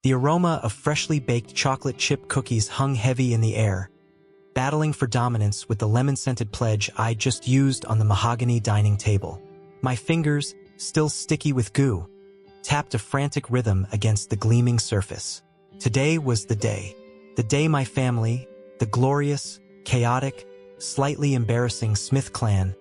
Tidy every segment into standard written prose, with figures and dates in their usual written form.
The aroma of freshly baked chocolate chip cookies hung heavy in the air, battling for dominance with the lemon-scented pledge I just used on the mahogany dining table. My fingers, still sticky with goo, tapped a frantic rhythm against the gleaming surface. Today was the day my family, the glorious, chaotic, slightly embarrassing Smith clan,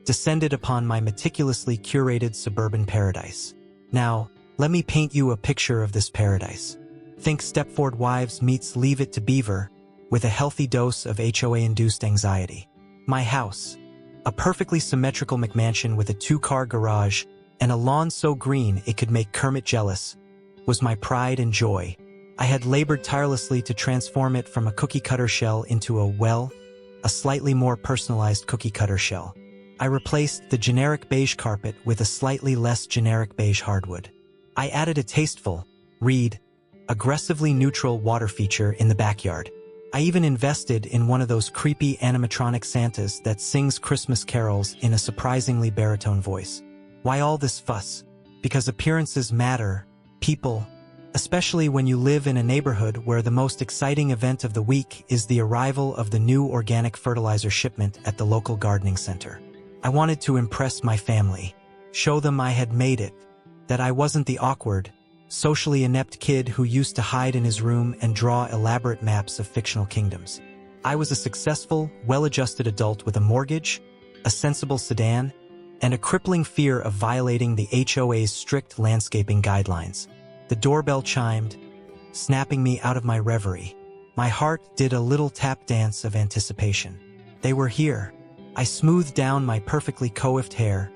descended upon my meticulously curated suburban paradise. Now, let me paint you a picture of this paradise. Think Stepford Wives meets Leave It to Beaver, with a healthy dose of HOA-induced anxiety. My house, a perfectly symmetrical McMansion with a 2-car garage and a lawn so green it could make Kermit jealous, was my pride and joy. I had labored tirelessly to transform it from a cookie-cutter shell into a slightly more personalized cookie-cutter shell. I replaced the generic beige carpet with a slightly less generic beige hardwood. I added a tasteful, aggressively neutral water feature in the backyard. I even invested in one of those creepy animatronic Santas that sings Christmas carols in a surprisingly baritone voice. Why all this fuss? Because appearances matter, people, especially when you live in a neighborhood where the most exciting event of the week is the arrival of the new organic fertilizer shipment at the local gardening center. I wanted to impress my family, show them I had made it, that I wasn't the awkward, socially inept kid who used to hide in his room and draw elaborate maps of fictional kingdoms. I was a successful, well-adjusted adult with a mortgage, a sensible sedan, and a crippling fear of violating the HOA's strict landscaping guidelines. The doorbell chimed, snapping me out of my reverie. My heart did a little tap dance of anticipation. They were here. I smoothed down my perfectly coiffed hair,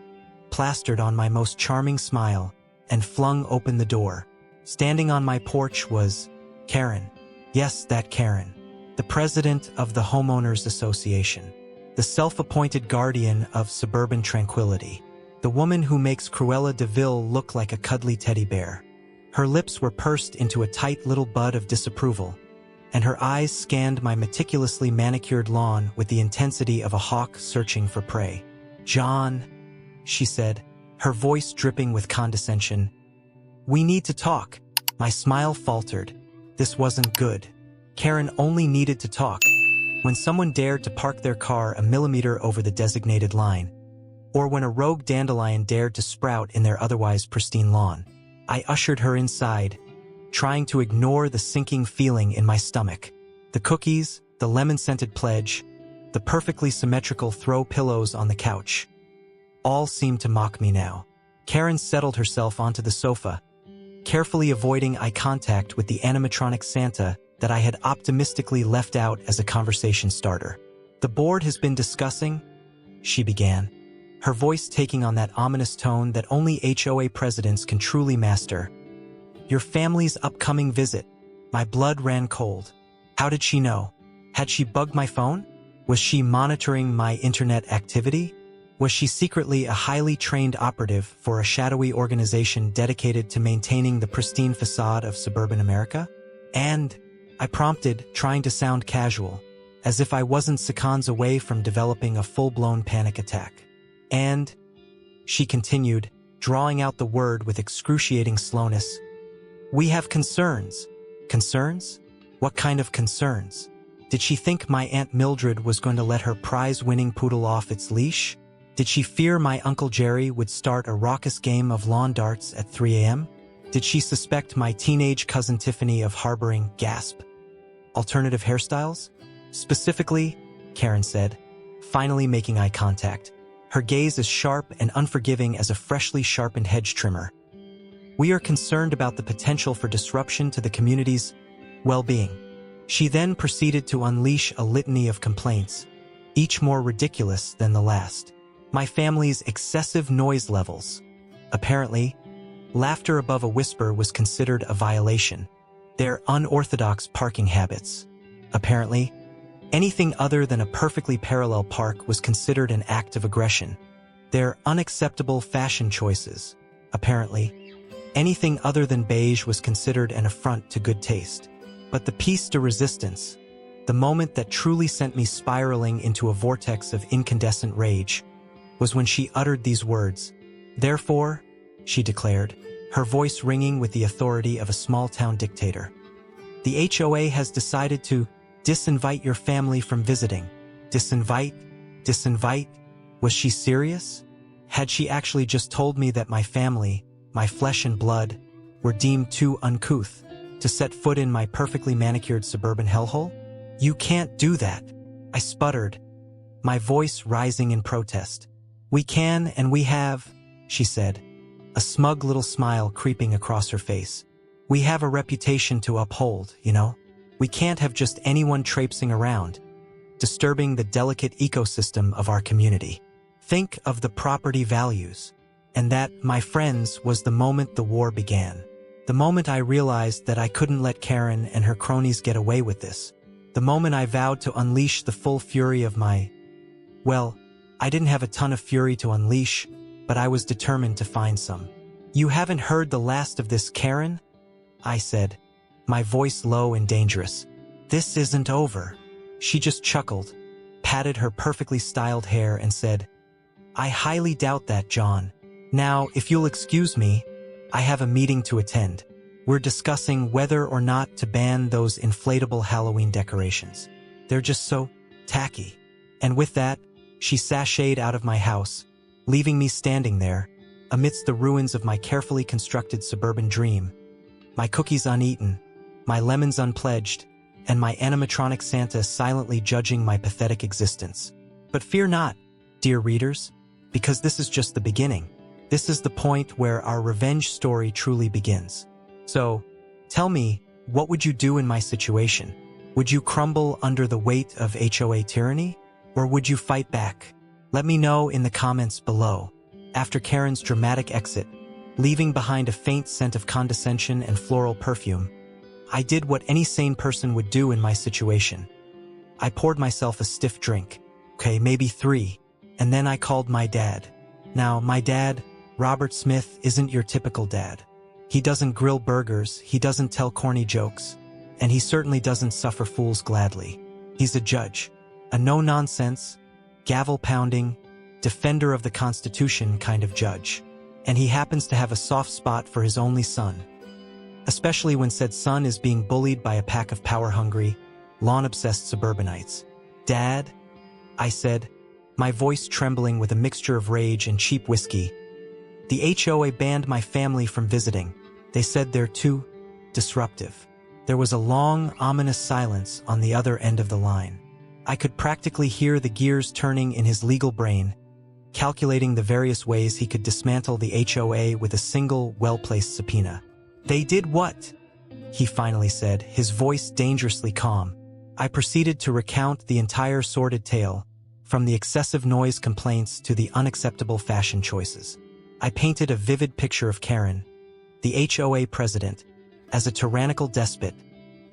plastered on my most charming smile, and flung open the door. Standing on my porch was Karen. Yes, that Karen. The president of the Homeowners Association. The self-appointed guardian of suburban tranquility. The woman who makes Cruella de Vil look like a cuddly teddy bear. Her lips were pursed into a tight little bud of disapproval, and her eyes scanned my meticulously manicured lawn with the intensity of a hawk searching for prey. "John," she said, her voice dripping with condescension. "We need to talk." My smile faltered. This wasn't good. Karen only needed to talk when someone dared to park their car a millimeter over the designated line, or when a rogue dandelion dared to sprout in their otherwise pristine lawn. I ushered her inside, trying to ignore the sinking feeling in my stomach. The cookies, the lemon-scented pledge, the perfectly symmetrical throw pillows on the couch, all seemed to mock me now. Karen settled herself onto the sofa, carefully avoiding eye contact with the animatronic Santa that I had optimistically left out as a conversation starter. "The board has been discussing," she began, her voice taking on that ominous tone that only HOA presidents can truly master. "Your family's upcoming visit." My blood ran cold. How did she know? Had she bugged my phone? Was she monitoring my internet activity? Was she secretly a highly trained operative for a shadowy organization dedicated to maintaining the pristine facade of suburban America? "And," I prompted, trying to sound casual, as if I wasn't seconds away from developing a full-blown panic attack. "And," she continued, drawing out the word with excruciating slowness, "we have concerns." Concerns? What kind of concerns? Did she think my Aunt Mildred was going to let her prize-winning poodle off its leash? Did she fear my Uncle Jerry would start a raucous game of lawn darts at 3 a.m.? Did she suspect my teenage cousin Tiffany of harboring, alternative hairstyles? "Specifically," Karen said, finally making eye contact, her gaze as sharp and unforgiving as a freshly sharpened hedge trimmer, "we are concerned about the potential for disruption to the community's well-being." She then proceeded to unleash a litany of complaints, each more ridiculous than the last. My family's excessive noise levels. Apparently, laughter above a whisper was considered a violation. Their unorthodox parking habits. Apparently, anything other than a perfectly parallel park was considered an act of aggression. Their unacceptable fashion choices. Apparently, anything other than beige was considered an affront to good taste. But the piece de resistance, the moment that truly sent me spiraling into a vortex of incandescent rage, was when she uttered these words. "Therefore," she declared, her voice ringing with the authority of a small-town dictator. "The HOA has decided to disinvite your family from visiting." Disinvite? Disinvite? Was she serious? Had she actually just told me that my family, my flesh and blood, were deemed too uncouth to set foot in my perfectly manicured suburban hellhole? "You can't do that," I sputtered, my voice rising in protest. "We can and we have," she said, a smug little smile creeping across her face. "We have a reputation to uphold, you know? We can't have just anyone traipsing around, disturbing the delicate ecosystem of our community." Think of the property values. And that, my friends, was the moment the war began. The moment I realized that I couldn't let Karen and her cronies get away with this. The moment I vowed to unleash the full fury of my... Well, I didn't have a ton of fury to unleash, but I was determined to find some. "You haven't heard the last of this, Karen?" I said, my voice low and dangerous. "This isn't over." She just chuckled, patted her perfectly styled hair and said, "I highly doubt that, John. Now, if you'll excuse me, I have a meeting to attend. We're discussing whether or not to ban those inflatable Halloween decorations. They're just so tacky." And with that, she sashayed out of my house, leaving me standing there, amidst the ruins of my carefully constructed suburban dream, my cookies uneaten, my lemons unpledged, and my animatronic Santa silently judging my pathetic existence. But fear not, dear readers, because this is just the beginning. This is the point where our revenge story truly begins. So, tell me, what would you do in my situation? Would you crumble under the weight of HOA tyranny? Or would you fight back? Let me know in the comments below. After Karen's dramatic exit, leaving behind a faint scent of condescension and floral perfume, I did what any sane person would do in my situation. I poured myself a stiff drink, okay, maybe 3, and then I called my dad. Now, my dad, Robert Smith, isn't your typical dad. He doesn't grill burgers, he doesn't tell corny jokes, and he certainly doesn't suffer fools gladly. He's a judge, a no-nonsense, gavel-pounding, defender of the Constitution kind of judge. And he happens to have a soft spot for his only son, especially when said son is being bullied by a pack of power-hungry, lawn-obsessed suburbanites. "Dad," I said, my voice trembling with a mixture of rage and cheap whiskey, "the HOA banned my family from visiting. They said they're too disruptive." There was a long, ominous silence on the other end of the line. I could practically hear the gears turning in his legal brain, calculating the various ways he could dismantle the HOA with a single, well-placed subpoena. "They did what?" he finally said, his voice dangerously calm. I proceeded to recount the entire sordid tale, from the excessive noise complaints to the unacceptable fashion choices. I painted a vivid picture of Karen, the HOA president, as a tyrannical despot,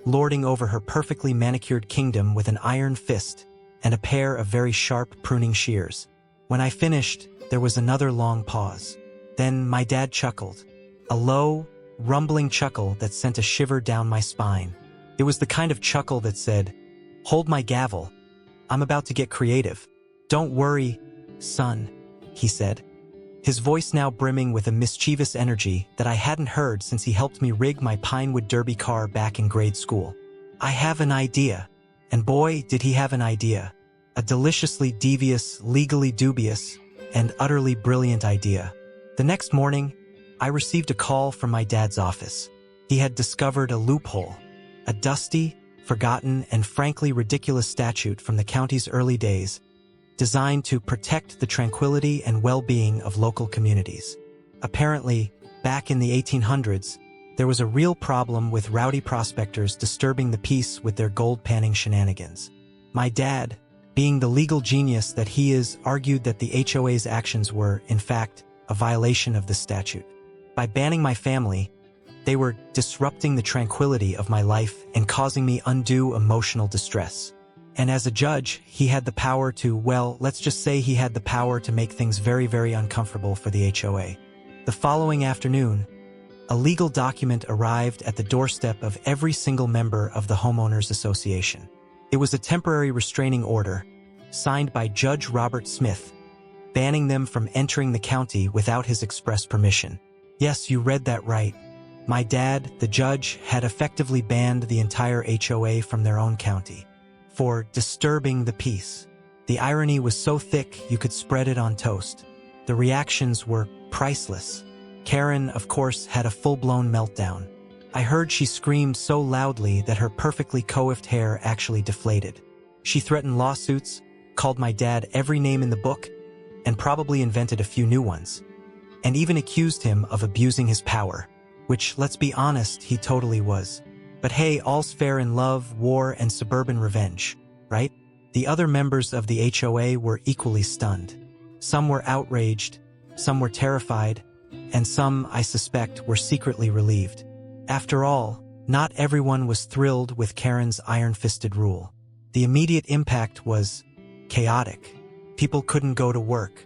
lording over her perfectly manicured kingdom with an iron fist and a pair of very sharp pruning shears. When I finished, there was another long pause. Then my dad chuckled, a low, rumbling chuckle that sent a shiver down my spine. It was the kind of chuckle that said, "Hold my gavel. I'm about to get creative." "Don't worry, son," he said, his voice now brimming with a mischievous energy that I hadn't heard since he helped me rig my Pinewood Derby car back in grade school. "I have an idea." And boy, did he have an idea. A deliciously devious, legally dubious, and utterly brilliant idea. The next morning, I received a call from my dad's office. He had discovered a loophole, a dusty, forgotten, and frankly ridiculous statute from the county's early days, designed to protect the tranquility and well-being of local communities. Apparently, back in the 1800s, there was a real problem with rowdy prospectors disturbing the peace with their gold-panning shenanigans. My dad, being the legal genius that he is, argued that the HOA's actions were, in fact, a violation of the statute. By banning my family, they were disrupting the tranquility of my life and causing me undue emotional distress. And as a judge, he had the power to, well, let's just say he had the power to make things very, very uncomfortable for the HOA. The following afternoon, a legal document arrived at the doorstep of every single member of the Homeowners Association. It was a temporary restraining order, signed by Judge Robert Smith, banning them from entering the county without his express permission. Yes, you read that right. My dad, the judge, had effectively banned the entire HOA from their own county for disturbing the peace. The irony was so thick you could spread it on toast. The reactions were priceless. Karen, of course, had a full-blown meltdown. I heard she screamed so loudly that her perfectly coiffed hair actually deflated. She threatened lawsuits, called my dad every name in the book, and probably invented a few new ones, and even accused him of abusing his power, which, let's be honest, he totally was. But hey, all's fair in love, war, and suburban revenge, right? The other members of the HOA were equally stunned. Some were outraged, some were terrified, and some, I suspect, were secretly relieved. After all, not everyone was thrilled with Karen's iron-fisted rule. The immediate impact was chaotic. People couldn't go to work.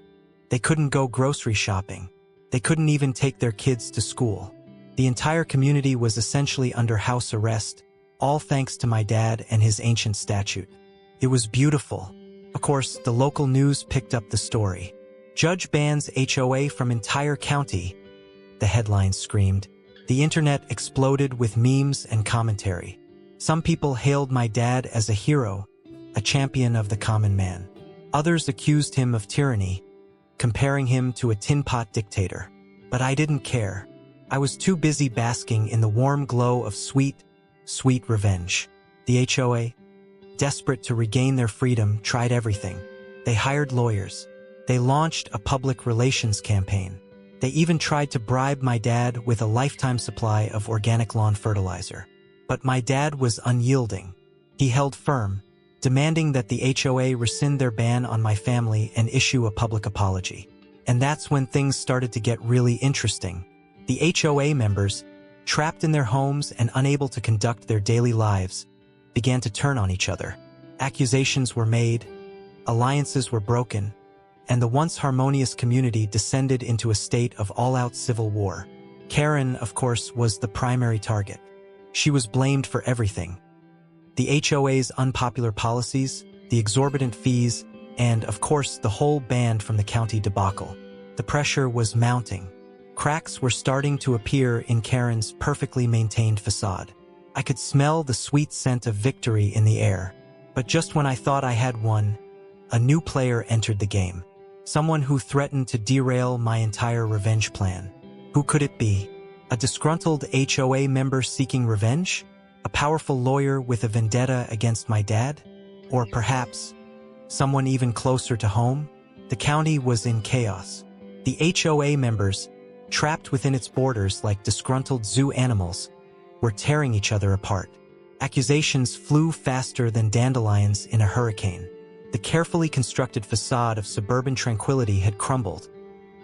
They couldn't go grocery shopping. They couldn't even take their kids to school. The entire community was essentially under house arrest, all thanks to my dad and his ancient statute. It was beautiful. Of course, the local news picked up the story. Judge bans HOA from entire county, the headlines screamed. The internet exploded with memes and commentary. Some people hailed my dad as a hero, a champion of the common man. Others accused him of tyranny, comparing him to a tin-pot dictator. But I didn't care. I was too busy basking in the warm glow of sweet, sweet revenge. The HOA, desperate to regain their freedom, tried everything. They hired lawyers. They launched a public relations campaign. They even tried to bribe my dad with a lifetime supply of organic lawn fertilizer. But my dad was unyielding. He held firm, demanding that the HOA rescind their ban on my family and issue a public apology. And that's when things started to get really interesting. The HOA members, trapped in their homes and unable to conduct their daily lives, began to turn on each other. Accusations were made, alliances were broken, and the once harmonious community descended into a state of all-out civil war. Karen, of course, was the primary target. She was blamed for everything. The HOA's unpopular policies, the exorbitant fees, and, of course, the whole ban from the county debacle. The pressure was mounting. Cracks were starting to appear in Karen's perfectly maintained facade. I could smell the sweet scent of victory in the air. But just when I thought I had won, a new player entered the game. Someone who threatened to derail my entire revenge plan. Who could it be? A disgruntled HOA member seeking revenge? A powerful lawyer with a vendetta against my dad? Or perhaps someone even closer to home? The county was in chaos. The HOA members, trapped within its borders like disgruntled zoo animals, were tearing each other apart. Accusations flew faster than dandelions in a hurricane. The carefully constructed facade of suburban tranquility had crumbled,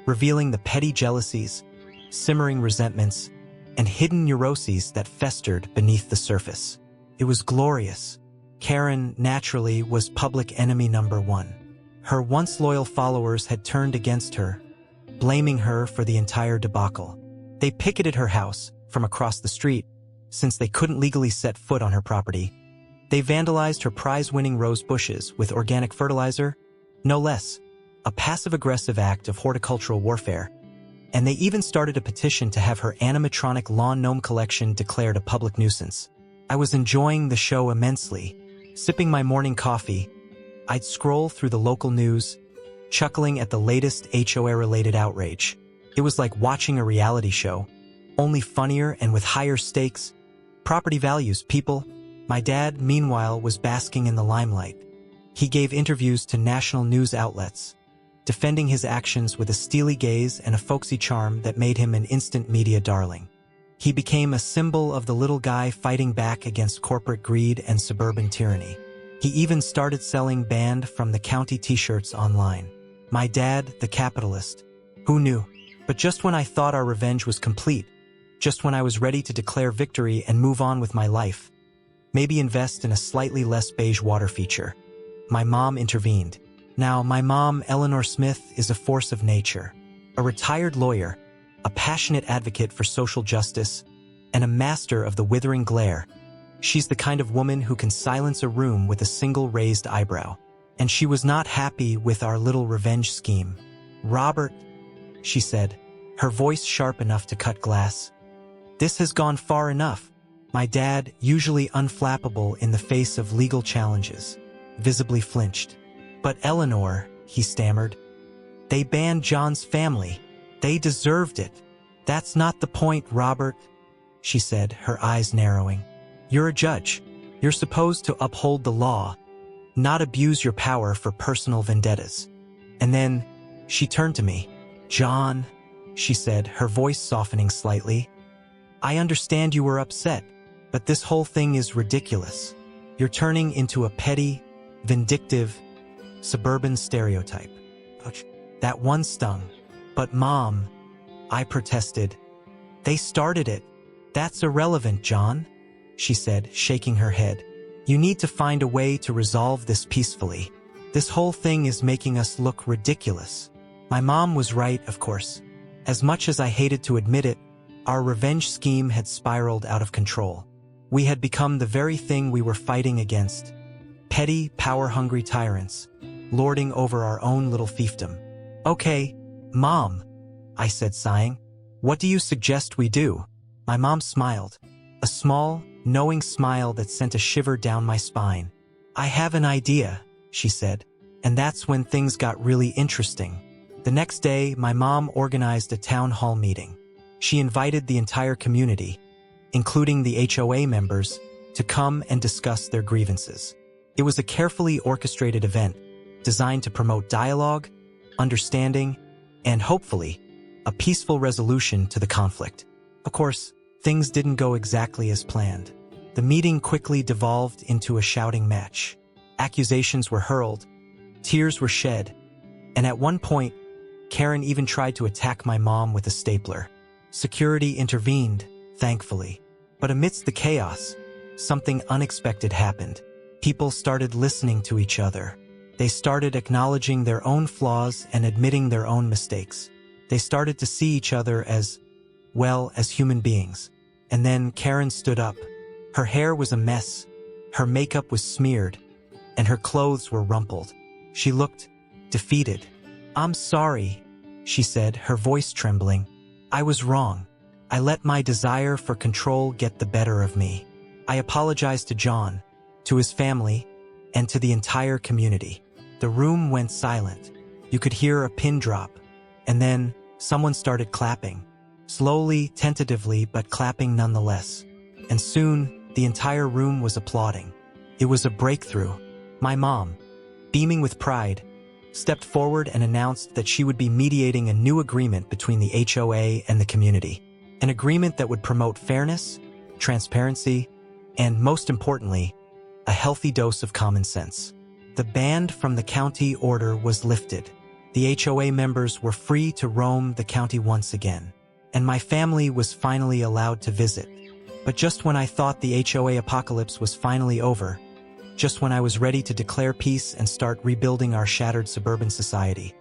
revealing the petty jealousies, simmering resentments, and hidden neuroses that festered beneath the surface. It was glorious. Karen, naturally, was public enemy number one. Her once loyal followers had turned against her, blaming her for the entire debacle. They picketed her house from across the street, since they couldn't legally set foot on her property. They vandalized her prize-winning rose bushes with organic fertilizer, no less, a passive-aggressive act of horticultural warfare. And they even started a petition to have her animatronic lawn gnome collection declared a public nuisance. I was enjoying the show immensely. Sipping my morning coffee, I'd scroll through the local news, chuckling at the latest HOA-related outrage. It was like watching a reality show, only funnier and with higher stakes. Property values, people. My dad, meanwhile, was basking in the limelight. He gave interviews to national news outlets, defending his actions with a steely gaze and a folksy charm that made him an instant media darling. He became a symbol of the little guy fighting back against corporate greed and suburban tyranny. He even started selling banned from the county t-shirts online. My dad, the capitalist. Who knew? But just when I thought our revenge was complete, just when I was ready to declare victory and move on with my life, maybe invest in a slightly less beige water feature, my mom intervened. Now, my mom, Eleanor Smith, is a force of nature, a retired lawyer, a passionate advocate for social justice, and a master of the withering glare. She's the kind of woman who can silence a room with a single raised eyebrow. And she was not happy with our little revenge scheme. "Robert," she said, her voice sharp enough to cut glass. This has gone far enough. My dad, usually unflappable in the face of legal challenges, visibly flinched. But Eleanor, he stammered. They banned John's family. They deserved it. That's not the point, Robert, she said, her eyes narrowing. You're a judge. You're supposed to uphold the law, not abuse your power for personal vendettas. And then she turned to me. John, she said, her voice softening slightly. I understand you were upset, but this whole thing is ridiculous. You're turning into a petty, vindictive, suburban stereotype. Ouch. That one stung. But Mom, I protested. They started it. That's irrelevant, John, she said, shaking her head. You need to find a way to resolve this peacefully. This whole thing is making us look ridiculous. My mom was right, of course. As much as I hated to admit it, our revenge scheme had spiraled out of control. We had become the very thing we were fighting against. Petty, power-hungry tyrants, lording over our own little fiefdom. Okay, Mom, I said, sighing. What do you suggest we do? My mom smiled. A small, knowing smile that sent a shiver down my spine. I have an idea, she said. And that's when things got really interesting. The next day, my mom organized a town hall meeting. She invited the entire community, including the HOA members, to come and discuss their grievances. It was a carefully orchestrated event designed to promote dialogue, understanding, and hopefully, a peaceful resolution to the conflict. Of course, things didn't go exactly as planned. The meeting quickly devolved into a shouting match. Accusations were hurled, tears were shed, and at one point, Karen even tried to attack my mom with a stapler. Security intervened, thankfully. But amidst the chaos, something unexpected happened. People started listening to each other. They started acknowledging their own flaws and admitting their own mistakes. They started to see each other as, well, as human beings. And then Karen stood up. Her hair was a mess, her makeup was smeared, and her clothes were rumpled. She looked defeated. I'm sorry, she said, her voice trembling. I was wrong. I let my desire for control get the better of me. I apologized to John, to his family, and to the entire community. The room went silent. You could hear a pin drop. And then someone started clapping. Slowly, tentatively, but clapping nonetheless. And soon, the entire room was applauding. It was a breakthrough. My mom, beaming with pride, stepped forward and announced that she would be mediating a new agreement between the HOA and the community. An agreement that would promote fairness, transparency, and, most importantly, a healthy dose of common sense. The ban from the county order was lifted. The HOA members were free to roam the county once again. And my family was finally allowed to visit. But just when I thought the HOA apocalypse was finally over, just when I was ready to declare peace and start rebuilding our shattered suburban society,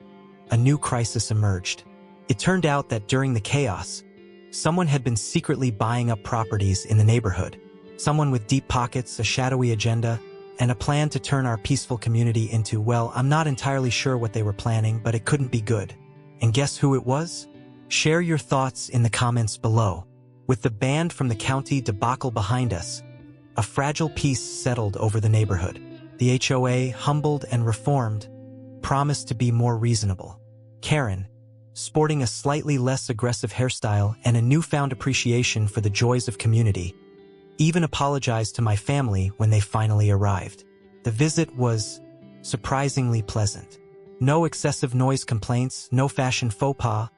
a new crisis emerged. It turned out that during the chaos, someone had been secretly buying up properties in the neighborhood. Someone with deep pockets, a shadowy agenda, and a plan to turn our peaceful community into, well, I'm not entirely sure what they were planning, but it couldn't be good. And guess who it was? Share your thoughts in the comments below. With the ban from the county debacle behind us, a fragile peace settled over the neighborhood. The HOA, humbled and reformed, promised to be more reasonable. Karen, sporting a slightly less aggressive hairstyle and a newfound appreciation for the joys of community, even apologized to my family when they finally arrived. The visit was surprisingly pleasant. No excessive noise complaints, no fashion faux pas,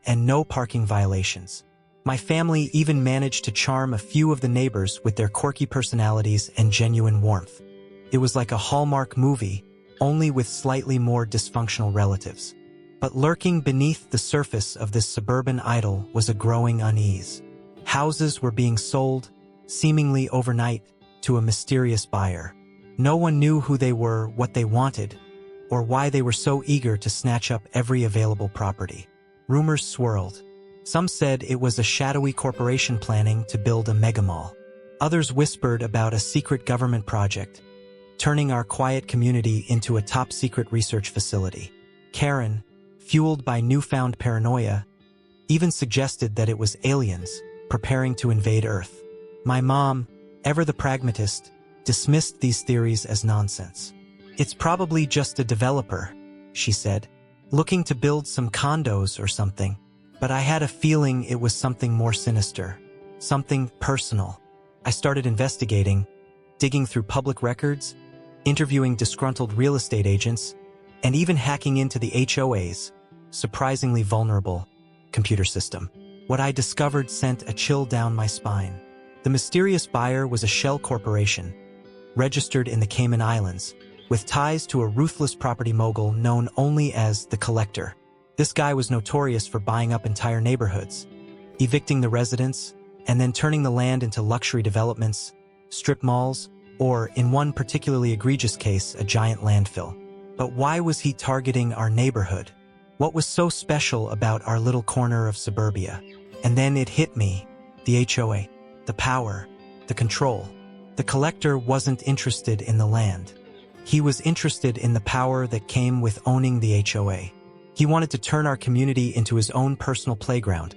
and no parking violations. My family even managed to charm a few of the neighbors with their quirky personalities and genuine warmth. It was like a Hallmark movie, only with slightly more dysfunctional relatives. But lurking beneath the surface of this suburban idyll was a growing unease. Houses were being sold, seemingly overnight, to a mysterious buyer. No one knew who they were, what they wanted, or why they were so eager to snatch up every available property. Rumors swirled. Some said it was a shadowy corporation planning to build a megamall. Others whispered about a secret government project, turning our quiet community into a top-secret research facility. Karen, fueled by newfound paranoia, even suggested that it was aliens preparing to invade Earth. My mom, ever the pragmatist, dismissed these theories as nonsense. "It's probably just a developer," she said, "looking to build some condos or something." But I had a feeling it was something more sinister, something personal. I started investigating, digging through public records, interviewing disgruntled real estate agents, and even hacking into the HOA's surprisingly vulnerable computer system. What I discovered sent a chill down my spine. The mysterious buyer was a shell corporation, registered in the Cayman Islands, with ties to a ruthless property mogul known only as the Collector. This guy was notorious for buying up entire neighborhoods, evicting the residents, and then turning the land into luxury developments, strip malls, or, in one particularly egregious case, a giant landfill. But why was he targeting our neighborhood? What was so special about our little corner of suburbia? And then it hit me: the HOA, the power, the control. The Collector wasn't interested in the land. He was interested in the power that came with owning the HOA. He wanted to turn our community into his own personal playground,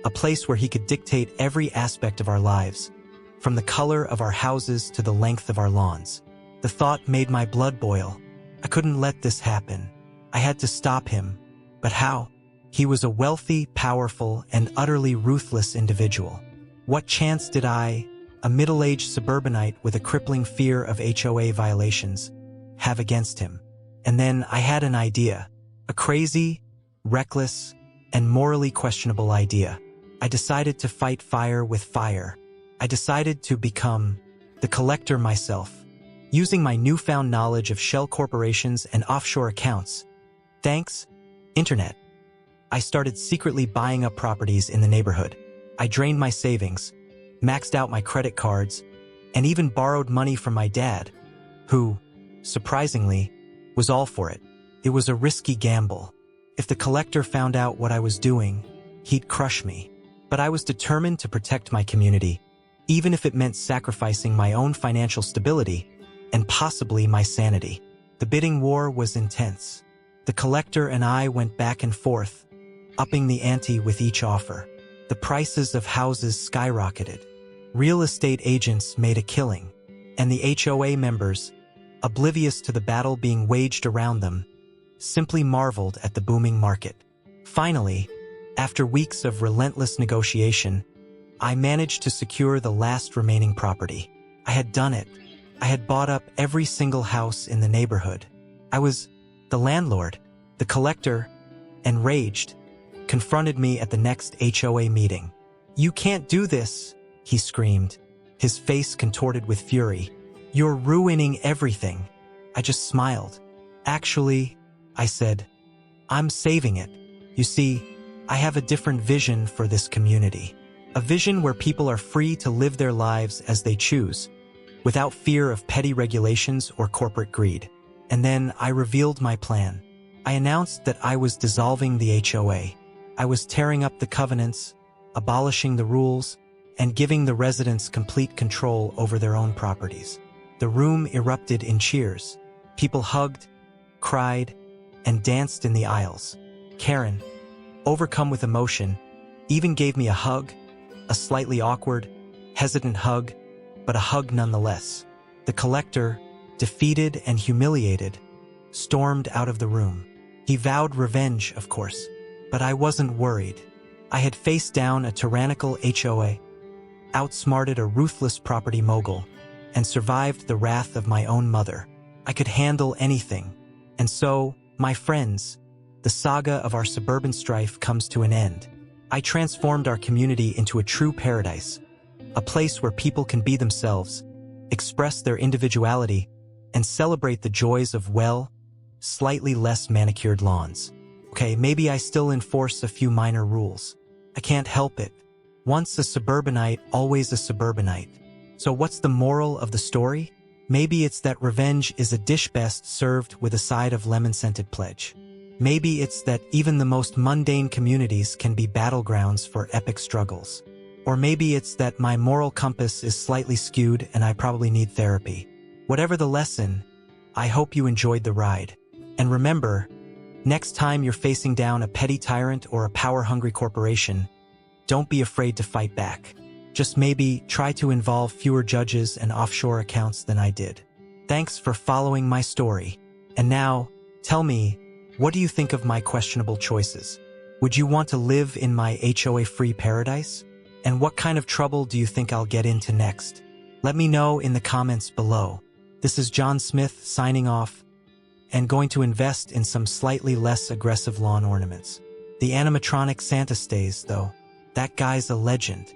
a place where he could dictate every aspect of our lives, from the color of our houses to the length of our lawns. The thought made my blood boil. I couldn't let this happen. I had to stop him. But how? He was a wealthy, powerful, and utterly ruthless individual. What chance did I, a middle-aged suburbanite with a crippling fear of HOA violations, have against him? And then I had an idea. A crazy, reckless, and morally questionable idea. I decided to fight fire with fire. I decided to become the Collector myself, using my newfound knowledge of shell corporations and offshore accounts. Thanks, Internet. I started secretly buying up properties in the neighborhood. I drained my savings, maxed out my credit cards, and even borrowed money from my dad, who, surprisingly, was all for it. It was a risky gamble. If the Collector found out what I was doing, he'd crush me. But I was determined to protect my community, even if it meant sacrificing my own financial stability and possibly my sanity. The bidding war was intense. The Collector and I went back and forth, upping the ante with each offer. The prices of houses skyrocketed. Real estate agents made a killing, and the HOA members, oblivious to the battle being waged around them, simply marveled at the booming market. Finally, after weeks of relentless negotiation, I managed to secure the last remaining property. I had done it. I had bought up every single house in the neighborhood. I was the landlord. The Collector, enraged, confronted me at the next HOA meeting. "You can't do this," he screamed, his face contorted with fury. "You're ruining everything." I just smiled. "Actually," I said, "I'm saving it. You see, I have a different vision for this community. A vision where people are free to live their lives as they choose, without fear of petty regulations or corporate greed." And then I revealed my plan. I announced that I was dissolving the HOA. I was tearing up the covenants, abolishing the rules, and giving the residents complete control over their own properties. The room erupted in cheers. People hugged, cried, and danced in the aisles. Karen, overcome with emotion, even gave me a hug, a slightly awkward, hesitant hug, but a hug nonetheless. The Collector, defeated and humiliated, stormed out of the room. He vowed revenge, of course, but I wasn't worried. I had faced down a tyrannical HOA, outsmarted a ruthless property mogul, and survived the wrath of my own mother. I could handle anything. And so, my friends, the saga of our suburban strife comes to an end. I transformed our community into a true paradise, a place where people can be themselves, express their individuality, and celebrate the joys of, well, slightly less manicured lawns. Okay, maybe I still enforce a few minor rules. I can't help it. Once a suburbanite, always a suburbanite. So what's the moral of the story? Maybe it's that revenge is a dish best served with a side of lemon-scented pledge. Maybe it's that even the most mundane communities can be battlegrounds for epic struggles. Or maybe it's that my moral compass is slightly skewed and I probably need therapy. Whatever the lesson, I hope you enjoyed the ride. And remember, Next time you're facing down a petty tyrant or a power-hungry corporation, don't be afraid to fight back. Just maybe try to involve fewer judges and offshore accounts than I did. Thanks for following my story. And now, tell me, what do you think of my questionable choices? Would you want to live in my HOA-free paradise? And what kind of trouble do you think I'll get into next? Let me know in the comments below. This is John Smith signing off and going to invest in some slightly less aggressive lawn ornaments. The animatronic Santa stays, though. That guy's a legend.